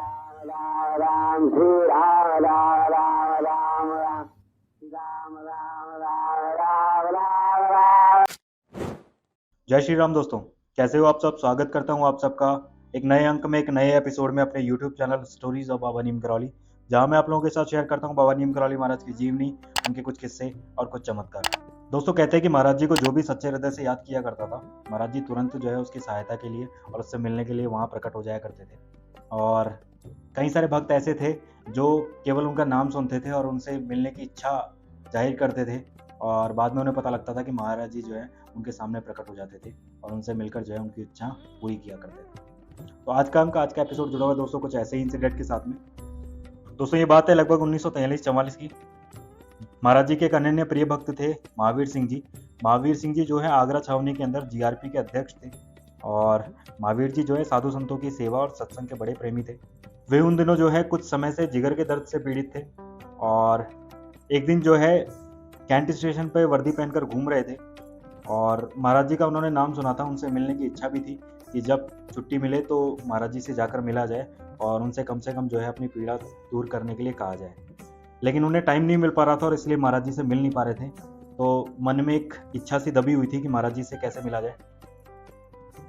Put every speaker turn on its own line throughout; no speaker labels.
राम राम श्री राम राम राम राम राम राम राम राम राम राम राम।
जय श्री राम दोस्तों, कैसे हो आप सब। स्वागत करता हूं आप सबका एक नए अंक में, एक नए एपिसोड में अपने YouTube चैनल स्टोरीज ऑफ बाबा नीम करौली, जहां मैं आप लोगों के साथ शेयर करता हूं बाबा नीम करौली महाराज की जीवनी, उनके कुछ किस्से और कुछ चमत्कार। दोस्तों, कहते हैं कि महाराज जी को जो भी सच्चे हृदय से याद किया करता था, महाराज जी तुरंत जो है उसकी सहायता के लिए और उससे मिलने के लिए वहाँ प्रकट हो जाया करते थे। और कई सारे भक्त ऐसे थे जो केवल उनका नाम सुनते थे और उनसे मिलने की इच्छा जाहिर करते थे, और बाद में उन्हें पता लगता था कि महाराज जी जो है उनके सामने प्रकट हो जाते थे और उनसे मिलकर जो है उनकी इच्छा पूरी किया करते थे। तो आज का एपिसोड जुड़ा हुआ दोस्तों कुछ ऐसे ही इंसिडेंट के साथ में। दोस्तों, ये बात है लगभग 1943-44 की। महाराज जी के एक अनन्य प्रिय भक्त थे महावीर सिंह जी। महावीर सिंह जी जो है आगरा छावनी के अंदर जीआरपी के अध्यक्ष थे, और महावीर जी जो है साधु संतों की सेवा और सत्संग के बड़े प्रेमी थे। वे उन दिनों जो है कुछ समय से जिगर के दर्द से पीड़ित थे, और एक दिन जो है कैंट स्टेशन पर वर्दी पहनकर घूम रहे थे, और महाराज जी का उन्होंने नाम सुना था। उनसे मिलने की इच्छा भी थी कि जब छुट्टी मिले तो महाराज जी से जाकर मिला जाए और उनसे कम जो है अपनी पीड़ा दूर करने के लिए कहा जाए। लेकिन उन्हें टाइम नहीं मिल पा रहा था और इसलिए महाराज जी से मिल नहीं पा रहे थे। तो मन में एक इच्छा सी दबी हुई थी कि महाराज जी से कैसे मिला जाए।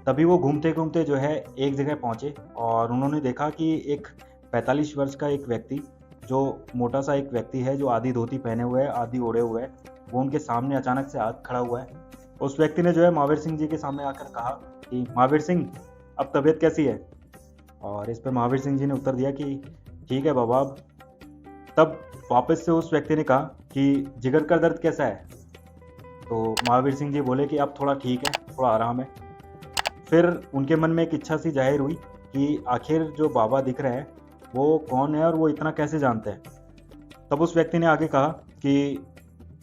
तभी वो घूमते घूमते जो है एक जगह पहुंचे और उन्होंने देखा कि एक 45 वर्ष का एक व्यक्ति, जो मोटा सा एक व्यक्ति है, जो आधी धोती पहने हुए है, आधी ओढ़े हुए है, वो उनके सामने अचानक से हाथ खड़ा हुआ है। उस व्यक्ति ने जो है महावीर सिंह जी के सामने आकर कहा कि महावीर सिंह, अब तबीयत कैसी है। और इस पर महावीर सिंह जी ने उत्तर दिया कि ठीक है बाबा। अब तब वापस से उस व्यक्ति ने कहा कि जिगर का दर्द कैसा है। तो महावीर सिंह जी बोले कि अब थोड़ा ठीक है, थोड़ा आराम है। फिर उनके मन में एक इच्छा सी जाहिर हुई कि आखिर जो बाबा दिख रहे हैं वो कौन है और वो इतना कैसे जानते हैं। तब उस व्यक्ति ने आगे कहा कि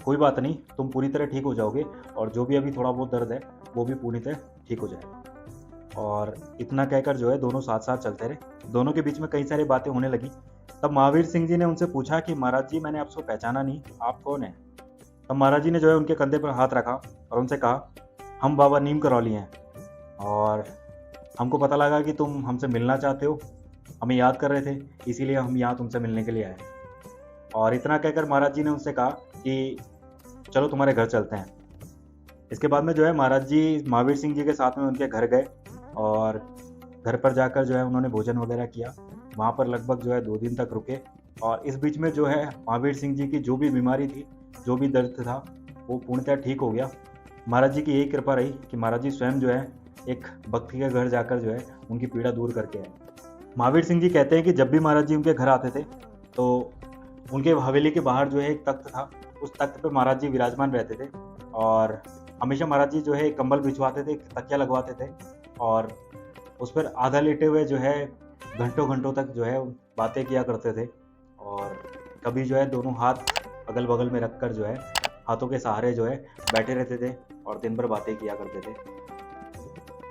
कोई बात नहीं, तुम पूरी तरह ठीक हो जाओगे, और जो भी अभी थोड़ा बहुत दर्द है वो भी पूरी तरह ठीक हो जाएगा। और इतना कहकर जो है दोनों साथ साथ चलते रहे। दोनों के बीच में कई सारी बातें होने लगी। तब महावीर सिंह जी ने उनसे पूछा कि महाराज जी, मैंने आपको पहचाना नहीं, आप कौन हैं। तब महाराज जी ने जो है उनके कंधे पर हाथ रखा और उनसे कहा, हम बाबा नीम करौली हैं, और हमको पता लगा कि तुम हमसे मिलना चाहते हो, हमें याद कर रहे थे, इसीलिए हम यहाँ तुमसे मिलने के लिए आए। और इतना कहकर महाराज जी ने उनसे कहा कि चलो तुम्हारे घर चलते हैं। इसके बाद में जो है महाराज जी महावीर सिंह जी के साथ में उनके घर गए, और घर पर जाकर जो है उन्होंने भोजन वगैरह किया। वहाँ पर लगभग जो है 2 दिन तक रुके, और इस बीच में जो है महावीर सिंह जी की जो भी बीमारी थी, जो भी दर्द था, वो पूर्णतः ठीक हो गया। महाराज जी की यही कृपा रही कि महाराज जी स्वयं जो है एक भक्त के घर जाकर जो है उनकी पीड़ा दूर करके आए। महावीर सिंह जी कहते हैं कि जब भी महाराज जी उनके घर आते थे तो उनके हवेली के बाहर जो है एक तख्त था, उस तख्त पे महाराज जी विराजमान रहते थे, और हमेशा महाराज जी जो है एक कंबल बिछवाते थे, तकिया लगवाते थे, और उस पर आधा लेटे हुए जो है घंटों घंटों तक जो है बातें किया करते थे। और कभी जो है दोनों हाथ अगल बगल में रखकर जो है हाथों के सहारे जो है बैठे रहते थे और दिन भर बातें किया करते थे।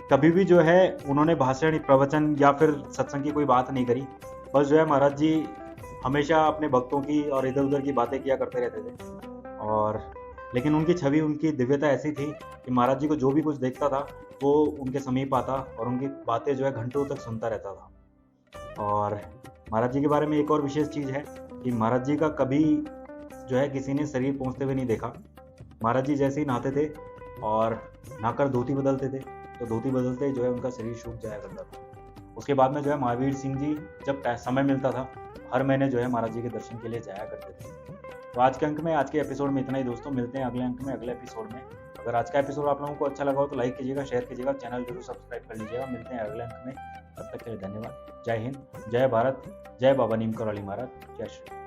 कभी भी जो है उन्होंने भाषण, प्रवचन या फिर सत्संग की कोई बात नहीं करी। बस जो है महाराज जी हमेशा अपने भक्तों की और इधर उधर की बातें किया करते रहते थे। और लेकिन उनकी छवि, उनकी दिव्यता ऐसी थी कि महाराज जी को जो भी कुछ देखता था वो उनके समीप आता और उनकी बातें जो है घंटों तक सुनता रहता था। और महाराज जी के बारे में एक और विशेष चीज़ है कि महाराज जी का कभी जो है किसी ने शरीर पहुँचते हुए नहीं देखा। महाराज जी जैसे ही नहाते थे और नहाकर धोती बदलते थे, तो धोती बदलते ही जो है उनका शरीर सूख जाया करता था। उसके बाद में जो है महावीर सिंह जी जब समय मिलता था, हर महीने जो है महाराज जी के दर्शन के लिए जाया करते थे। तो आज के अंक में, आज के एपिसोड में इतना ही दोस्तों। मिलते हैं अगले अंक में, अगले एपिसोड में। अगर आज का एपिसोड आप लोगों को अच्छा लगा हो तो लाइक कीजिएगा, शेयर कीजिएगा, चैनल जरूर सब्सक्राइब कर लीजिएगा। मिलते हैं अगले अंक में, तब तक के लिए धन्यवाद। जय हिंद, जय भारत, जय बाबा नीम करौली महाराज, जय श्री।